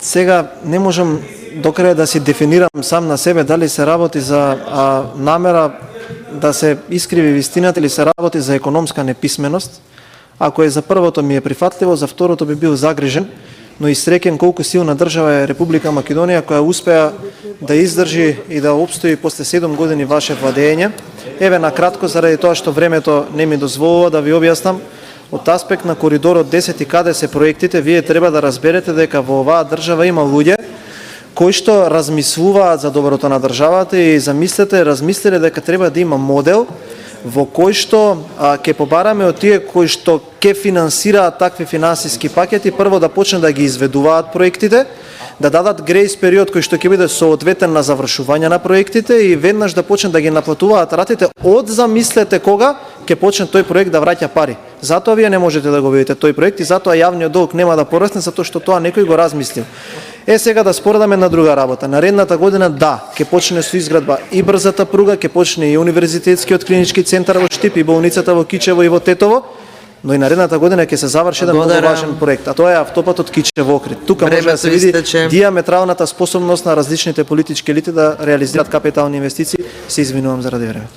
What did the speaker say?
Сега не можам до крај да си дефинирам сам на себе дали се работи за намера да се искриви вистината или се работи за економска неписменост. Ако е за првото ми е прифатливо, за второто би бил загрижен, но и среќен колку силна држава е Република Македонија, која успеа да издржи и да обстои после 7 години ваше владење. Еве на кратко, заради тоа што времето не ми дозволува, да ви објаснам. Од аспект на коридорот 10 и каде се проектите, вие треба да разберете дека во оваа држава има луѓе кои што размислуваат за доброто на државата и размислиле дека треба да има модел во кој што ќе побараме од тие кои што ќе финансираат такви финансиски пакети, прво да почнат да ги изведуваат проектите, да дадат грејс период кој што ќе биде соодветен на завршување на проектите и веднаш да почнат да ги наплатуваат ратите од замислете кога ќе почне тој проект да враќа пари. Затоа вие не можете да го видите тој проект и затоа јавниот долг нема да порасне, затоа што тоа некој го размислил. Сега да споредаме на друга работа. Наредната година ќе почне со изградба и брзата пруга, ќе почне и универзитетскиот клинички центар во Штип и болницата во Кичево и во Тетово, но и наредната година ќе се заврши еден многу важен проект, а тоа е автопатот Кичево-Охрид. Тука може да се види диаметралната способност на различните политички елити да реализираат капитални инвестиции. Се извинувам заради времето.